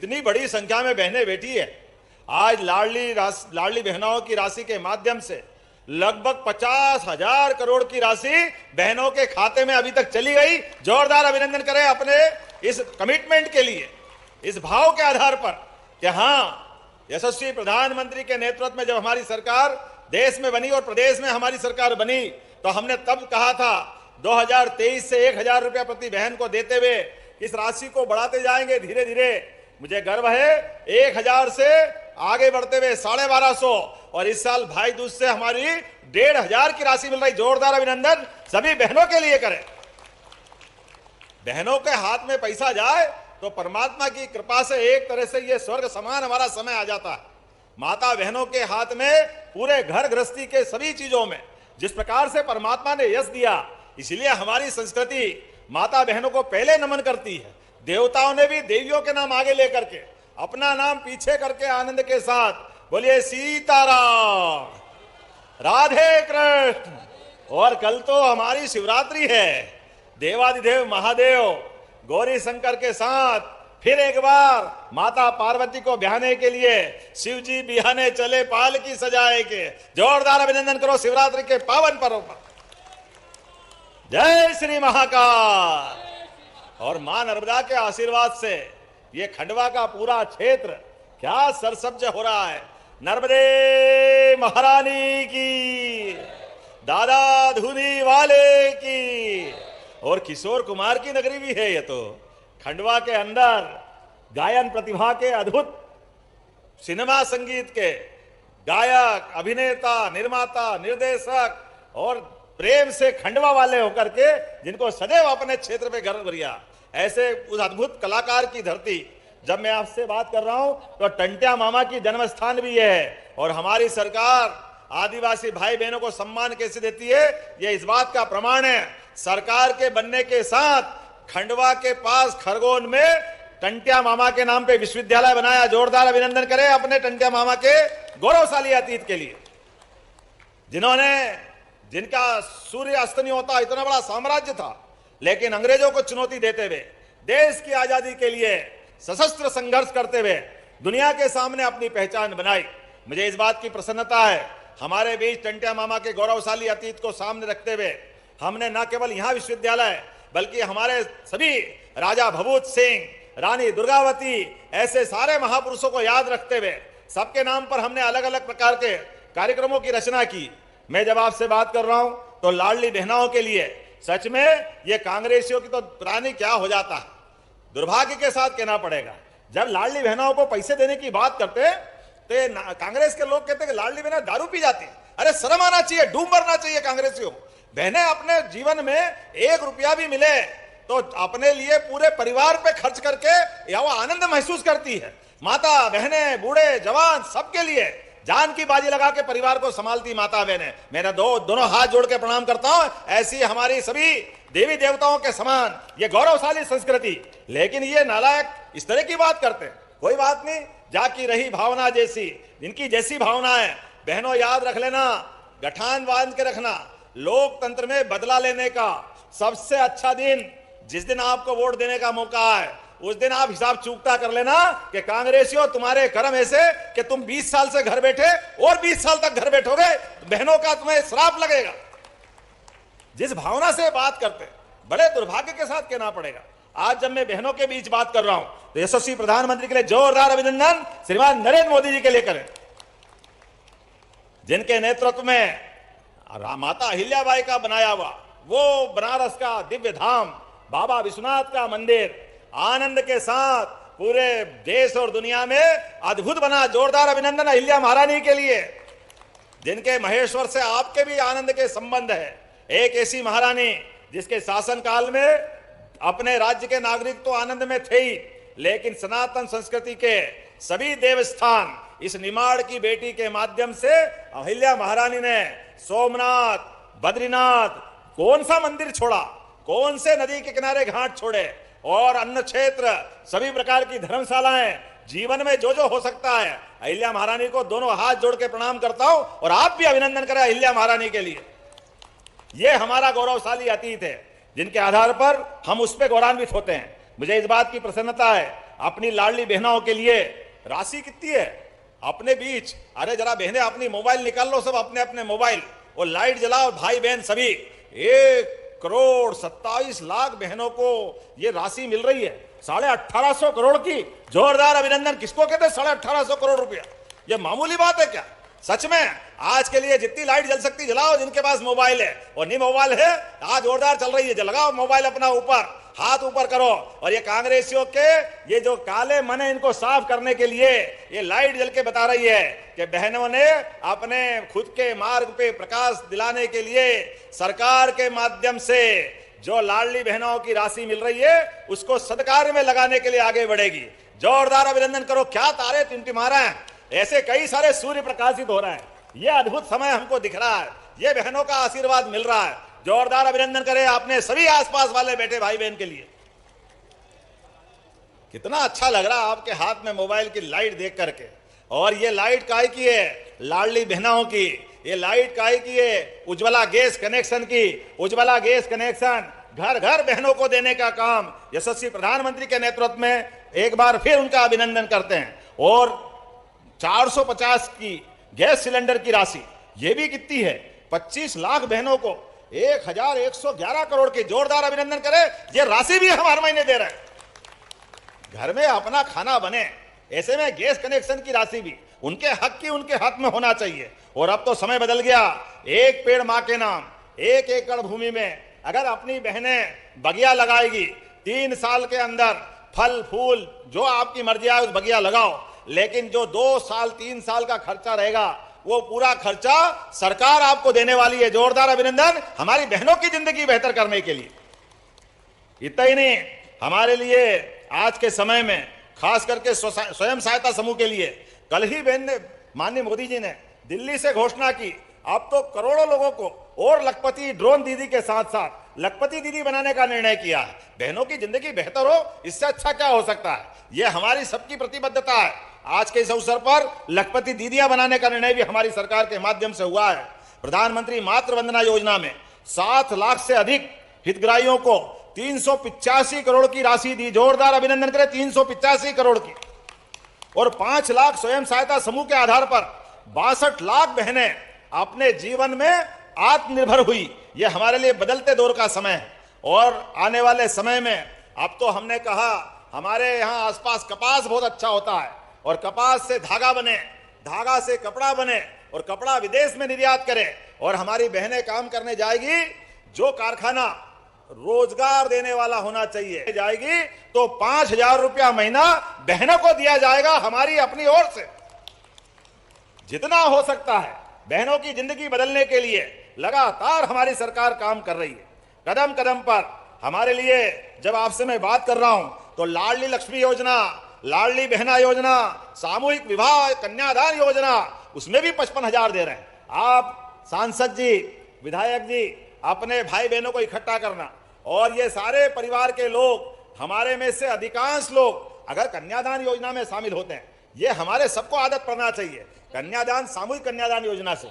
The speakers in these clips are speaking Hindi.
इतनी बड़ी संख्या में बहनें बैठी है। आज लाडली बहनों की राशि के माध्यम से लगभग 50,000 करोड़ की राशि बहनों के खाते में अभी तक चली गई। जोरदार अभिनंदन करें अपने इस कमिटमेंट के लिए, इस भाव के आधार पर कि हाँ, यशस्वी प्रधानमंत्री के नेतृत्व में जब हमारी सरकार देश में बनी और प्रदेश में हमारी सरकार बनी तो हमने तब कहा था 2023 से 1,000 रुपया प्रति बहन को देते हुए इस राशि को बढ़ाते जाएंगे धीरे धीरे। मुझे गर्व है 1,000 से आगे बढ़ते हुए 1,250 और इस साल भाई दूज से हमारी 1,500 की राशि मिल रही। जोरदार अभिनंदन सभी बहनों के लिए करें। बहनों के हाथ में पैसा जाए तो परमात्मा की कृपा से एक तरह से ये स्वर्ग समान हमारा समय आ जाता है। माता बहनों के हाथ में पूरे घर गृहस्थी के सभी चीजों में जिस प्रकार से परमात्मा ने यश दिया, इसलिए हमारी संस्कृति माता बहनों को पहले नमन करती है। देवताओं ने भी देवियों के नाम आगे लेकर के अपना नाम पीछे करके आनंद के साथ बोलिए सीताराम, राधे कृष्ण। और कल तो हमारी शिवरात्रि है। देवादिदेव महादेव गौरी शंकर के साथ फिर एक बार माता पार्वती को ब्याहने के लिए शिव जी बिहाने चले पालकी सजाए के। जोरदार अभिनंदन करो शिवरात्रि के पावन पर्व पर। जय श्री महाकाल। और मां नर्मदा के आशीर्वाद से ये खंडवा का पूरा क्षेत्र क्या सरसब्ज हो रहा है। नर्मदे महारानी की, दादा धुनी वाले की। और किशोर कुमार की नगरी भी है ये तो। खंडवा के अंदर गायन प्रतिभा के अद्भुत सिनेमा संगीत के गायक, अभिनेता, निर्माता, निर्देशक और प्रेम से खंडवा वाले होकर के जिनको सदैव अपने क्षेत्र में गर्व रिया, ऐसे उस अद्भुत कलाकार की धरती। जब मैं आपसे बात कर रहा हूं तो टंट्या मामा की जन्म स्थान भी है। और हमारी सरकार आदिवासी भाई बहनों को सम्मान कैसे देती है, यह इस बात का प्रमाण है। सरकार के बनने के साथ खंडवा के पास खरगोन में टंट्या मामा के नाम पे विश्वविद्यालय बनाया। जोरदार अभिनंदन करें अपने टंट्या मामा के गौरवशाली अतीत के लिए, जिनका सूर्य अस्त नहीं होता इतना बड़ा साम्राज्य था, लेकिन अंग्रेजों को चुनौती देते हुए देश की आजादी के लिए सशस्त्र संघर्ष करते हुए दुनिया के सामने अपनी पहचान बनाई। मुझे इस बात की प्रसन्नता है हमारे बीच टंट्या मामा के गौरवशाली अतीत को सामने रखते हुए हमने न केवल यहां विश्वविद्यालय बल्कि हमारे सभी राजा भभूत सिंह, रानी दुर्गावती, ऐसे सारे महापुरुषों को याद रखते हुए सबके नाम पर हमने अलग अलग प्रकार के कार्यक्रमों की रचना की। मैं जब आपसे बात कर रहा हूं तो लाडली बहनाओं के लिए सच में ये कांग्रेसियों की तो प्राणी क्या हो जाता है। दुर्भाग्य के साथ कहना पड़ेगा, जब लाडली बहनाओं को पैसे देने की बात करते तो कांग्रेस के लोग कहते कि लाडली बहना दारू पी जाती। अरे शर्म आना चाहिए, डूब मरना चाहिए कांग्रेसियों। बहनें अपने जीवन में 1 रुपया भी मिले तो अपने लिए पूरे परिवार पे खर्च करके या वो आनंद महसूस करती है। माता बहनें, बूढ़े जवान, सबके लिए जान की बाजी लगा के परिवार को संभालती माता बहनें। मेरा दोनों हाथ जोड़ के प्रणाम करता हूं। ऐसी हमारी सभी देवी देवताओं के समान ये गौरवशाली संस्कृति। लेकिन ये नालायक इस तरह की बात करते हैं। कोई बात नहीं, जाकी रही भावना जैसी, इनकी जैसी भावना है। बहनों याद रख लेना, गठान बांध के रखना, लोकतंत्र में बदला लेने का सबसे अच्छा दिन जिस दिन आपको वोट देने का मौका है, उस दिन आप हिसाब चूकता कर लेना कि कांग्रेसियों तुम्हारे कर्म ऐसे कि तुम 20 साल से घर बैठे और 20 साल तक घर बैठोगे, बहनों का तुम्हें श्राप लगेगा। जिस भावना से बात करते बड़े दुर्भाग्य के साथ कहना पड़ेगा। आज जब मैं बहनों के बीच बात कर रहा हूं तो यशस्वी प्रधानमंत्री के लिए जोरदार अभिनंदन श्रीमान नरेंद्र मोदी जी के लिए करें, जिनके नेतृत्व में माता अहिल्याबाई का बनाया हुआ वो बनारस का दिव्य धाम बाबा विश्वनाथ का मंदिर आनंद के साथ पूरे देश और दुनिया में अद्भुत बना। जोरदार अभिनंदन अहिल्या महारानी के लिए, जिनके महेश्वर से आपके भी आनंद के संबंध है। एक ऐसी महारानी जिसके शासन काल में अपने राज्य के नागरिक तो आनंद में थे ही, लेकिन सनातन संस्कृति के सभी देवस्थान इस निमाड़ की बेटी के माध्यम से अहिल्या महारानी ने सोमनाथ, बद्रीनाथ, कौन सा मंदिर छोड़ा, कौन से नदी के किनारे घाट छोड़े और अन्य क्षेत्र सभी प्रकार की धर्मशालाएं, जीवन में जो जो हो सकता है। अहिल्या महारानी को दोनों हाथ जोड़ के प्रणाम करता हूं और आप भी अभिनंदन करें अहिल्या महारानी के लिए। यह हमारा गौरवशाली अतीत है जिनके आधार पर हम उस पर गौरवान्वित होते हैं। मुझे इस बात की प्रसन्नता है अपनी लाडली बहनों के लिए राशि कितनी है अपने बीच। अरे जरा बहनें अपनी मोबाइल निकाल लो, सब अपने अपने मोबाइल, और लाइट जलाओ भाई बहन सभी। 1,27,00,000 बहनों को ये राशि मिल रही है, 1850 करोड़ की। जोरदार अभिनंदन। किसको कहते हैं 1850 करोड़ रुपया? ये मामूली बात है क्या? सच में आज के लिए जितनी लाइट जल सकती जलाओ, जिनके पास मोबाइल है, और नहीं मोबाइल है आज जोरदार चल रही है, जलाओ मोबाइल अपना ऊपर, हाथ ऊपर करो। और ये कांग्रेसियों के ये जो काले मन है, इनको साफ करने के लिए ये लाइट जल के बता रही है कि बहनों ने अपने खुद के मार्ग पे प्रकाश दिलाने के लिए सरकार के माध्यम से जो लाडली बहनों की राशि मिल रही है उसको सदकार में लगाने के लिए आगे बढ़ेगी। जोरदार अभिनंदन करो। क्या तारे टिमटिमा रहे हैं, ऐसे कई सारे सूर्य प्रकाशित हो रहा है। ये अद्भुत समय हमको दिख रहा है, ये बहनों का आशीर्वाद मिल रहा है। जोरदार अभिनंदन करें आपने सभी आसपास वाले बैठे भाई बहन के लिए। कितना अच्छा लग रहा है आपके हाथ में मोबाइल की लाइट देख करके। और ये लाइट काहे की है? लाडली बहनों की। ये लाइट काहे की है? उज्ज्वला गैस कनेक्शन की। उज्ज्वला गैस कनेक्शन घर घर बहनों को देने का काम यशस्वी प्रधानमंत्री के नेतृत्व में एक बार फिर उनका अभिनंदन करते हैं। और 450 की गैस सिलेंडर की राशि, ये भी कितनी है? 25 लाख बहनों को 1,111 करोड़ की। जोरदार अभिनंदन करें। ये राशि भी हम हर महीने दे रहे हैं। घर में अपना खाना बने, ऐसे में गैस कनेक्शन की राशि भी उनके हक की उनके हाथ में होना चाहिए। और अब तो समय बदल गया। एक पेड़ मां के नाम, 1 एकड़ भूमि में अगर अपनी बहनें बगिया लगाएगी, 3 साल के अंदर फल फूल जो आपकी मर्जी आए उस बगिया लगाओ, लेकिन जो 2 साल 3 साल का खर्चा रहेगा वो पूरा खर्चा सरकार आपको देने वाली है। जोरदार अभिनंदन हमारी बहनों की जिंदगी बेहतर करने के लिए। इतना ही नहीं, हमारे लिए आज के समय में खास करके स्वयं सहायता समूह के लिए कल ही बहन ने, माननीय मोदी जी ने दिल्ली से घोषणा की, अब तो करोड़ों लोगों को और लखपति ड्रोन दीदी के साथ साथ लखपति दीदी बनाने का निर्णय किया है। बहनों की जिंदगी बेहतर हो, इससे अच्छा क्या हो सकता है? यह हमारी सबकी प्रतिबद्धता है। आज के इस अवसर पर लखपति दीदियां बनाने का निर्णय भी हमारी सरकार के माध्यम से हुआ है। प्रधानमंत्री मातृ वंदना योजना में 7 लाख से अधिक हितग्राहियों को 385 करोड़ की राशि दी। जोरदार अभिनंदन करें। 385 करोड़ की। और 5 लाख स्वयं सहायता समूह के आधार पर 62 लाख बहनें अपने जीवन में आत्मनिर्भर हुई। यह हमारे लिए बदलते दौर का समय है। और आने वाले समय में अब तो हमने कहा हमारे यहाँ आसपास कपास बहुत अच्छा होता है, और कपास से धागा बने, धागा से कपड़ा बने, और कपड़ा विदेश में निर्यात करे, और हमारी बहनें काम करने जाएगी। जो कारखाना रोजगार देने वाला होना चाहिए जाएगी तो 5,000 रुपया महीना बहनों को दिया जाएगा हमारी अपनी ओर से। जितना हो सकता है बहनों की जिंदगी बदलने के लिए लगातार हमारी सरकार काम कर रही है। कदम कदम पर हमारे लिए जब आपसे मैं बात कर रहा हूं तो लाडली लक्ष्मी योजना, लाडली बहना योजना, सामूहिक विवाह कन्यादान योजना, उसमें भी 55,000 दे रहे हैं। आप सांसद जी, विधायक जी, अपने भाई बहनों को इकट्ठा करना, और ये सारे परिवार के लोग, हमारे में से अधिकांश लोग अगर कन्यादान योजना में शामिल होते हैं, ये हमारे सबको आदत पड़ना चाहिए। कन्यादान, सामूहिक कन्यादान योजना से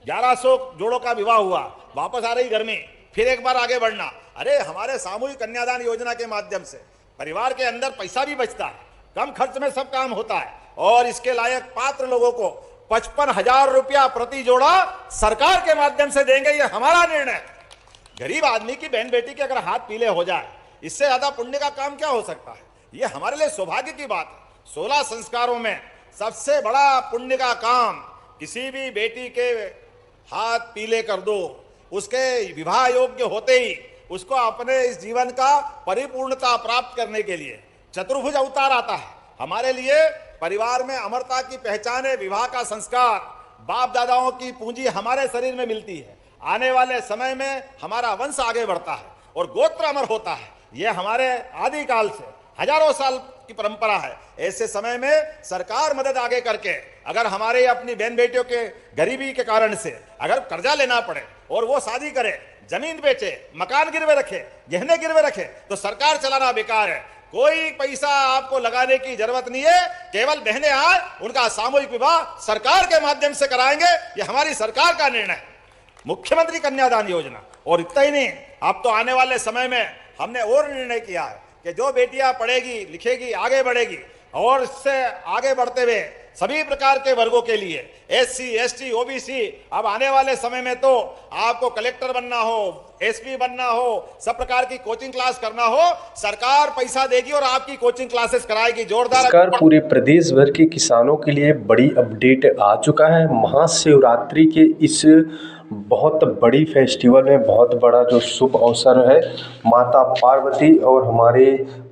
1100 जोड़ों का विवाह हुआ, वापस आ रही गर्मी, फिर एक बार आगे बढ़ना। अरे हमारे सामूहिक कन्यादान योजना के माध्यम से परिवार के अंदर पैसा भी बचता है, कम खर्च में सब काम होता है, और इसके लायक पात्र लोगों को 55,000 रुपया प्रति जोड़ा सरकार के माध्यम से देंगे। ये हमारा निर्णय है। गरीब आदमी की बहन बेटी के अगर हाथ पीले हो जाए, इससे ज्यादा पुण्य का काम क्या हो सकता है? ये हमारे लिए सौभाग्य की बात है। 16 संस्कारों में सबसे बड़ा पुण्य का काम किसी भी बेटी के हाथ पीले कर दो, उसके विवाह योग्य होते ही उसको अपने इस जीवन का परिपूर्णता प्राप्त करने के लिए चतुर्भुज अवतार आता है। हमारे लिए परिवार में अमरता की पहचान है विवाह का संस्कार। बाप दादाओं की पूंजी हमारे शरीर में मिलती है। आने वाले समय में हमारा वंश आगे बढ़ता है और गोत्र अमर होता है। यह हमारे आदिकाल से हजारों साल की परंपरा है। ऐसे समय में सरकार मदद आगे करके, अगर हमारे अपनी बहन बेटियों के गरीबी के कारण से अगर कर्जा लेना पड़े और वो शादी करे, जमीन बेचे, मकान गिरवे रखे, गहने गिरवे रखे, तो सरकार चलाना बेकार है। कोई पैसा आपको लगाने की जरूरत नहीं है। केवल बहनें आए, उनका सामूहिक विवाह सरकार के माध्यम से कराएंगे। ये हमारी सरकार का निर्णय है। मुख्यमंत्री कन्यादान योजना, और इतना ही नहीं, अब तो आने वाले समय में हमने और निर्णय किया है कि जो बेटियां पढ़ेगी लिखेगी आगे बढ़ेगी और इससे आगे बढ़ते हुए सभी प्रकार के वर्गों के लिए SC ST OBC अब आने वाले समय में तो आपको कलेक्टर बनना हो, SP बनना हो, सब प्रकार की कोचिंग क्लास करना हो, सरकार पैसा देगी और आपकी कोचिंग क्लासेस कराएगी। जोरदार सरकार पूरे प्रदेश भर के किसानों के लिए बड़ी अपडेट आ चुका है। महाशिवरात्रि के इस बहुत बड़ी फेस्टिवल में बहुत बड़ा जो शुभ अवसर है, माता पार्वती और हमारे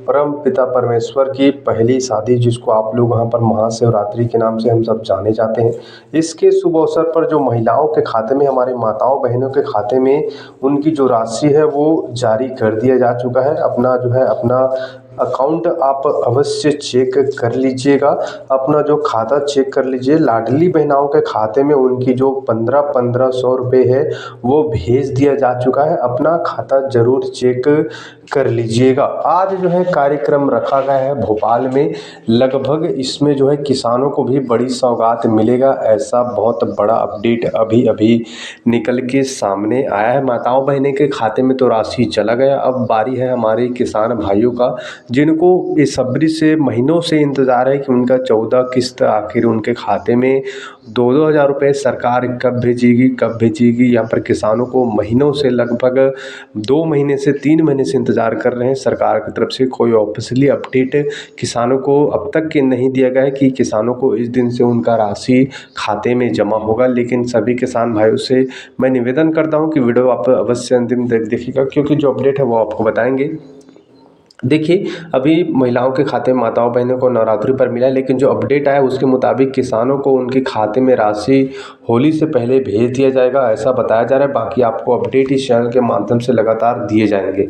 परम पिता परमेश्वर की पहली शादी, जिसको आप लोग वहाँ पर महाशिवरात्रि के नाम से हम सब जाने जाते हैं। इसके शुभ अवसर पर जो महिलाओं के खाते में, हमारे माताओं बहनों के खाते में उनकी जो राशि है वो जारी कर दिया जा चुका है। अपना अकाउंट आप अवश्य चेक कर लीजिएगा, अपना जो खाता चेक कर लीजिए। लाडली बहनाओं के खाते में उनकी जो 1500 रुपये है वो भेज दिया जा चुका है। अपना खाता ज़रूर चेक कर लीजिएगा। आज जो है कार्यक्रम रखा गया है भोपाल में, लगभग इसमें जो है किसानों को भी बड़ी सौगात मिलेगा, ऐसा बहुत बड़ा अपडेट अभी अभी निकल के सामने आया है। माताओं बहनें के खाते में तो राशि चला गया, अब बारी है हमारे किसान भाइयों का, जिनको बेसब्री से महीनों से इंतज़ार है कि उनका 14 किस्त आखिर उनके खाते में 2-2 हज़ार रुपये सरकार कब भेजेगी। यहाँ पर किसानों को महीनों से, लगभग 2 महीने से 3 महीने से इंतज़ार कर रहे हैं। सरकार की तरफ से कोई ऑफिशियली अपडेट किसानों को अब तक के नहीं दिया गया है कि किसानों को इस दिन से उनका राशि खाते में जमा होगा। लेकिन सभी किसान भाइयों से मैं निवेदन करता हूँ कि वीडियो आप अवश्य अंतिम तक देखिएगा, क्योंकि जो अपडेट है वो आपको बताएंगे। देखिए, अभी महिलाओं के खाते में, माताओं बहनों को नवरात्रि पर मिला है, लेकिन जो अपडेट आया उसके मुताबिक किसानों को उनके खाते में राशि होली से पहले भेज दिया जाएगा, ऐसा बताया जा रहा है। बाकी आपको अपडेट इस चैनल के माध्यम से लगातार दिए जाएंगे।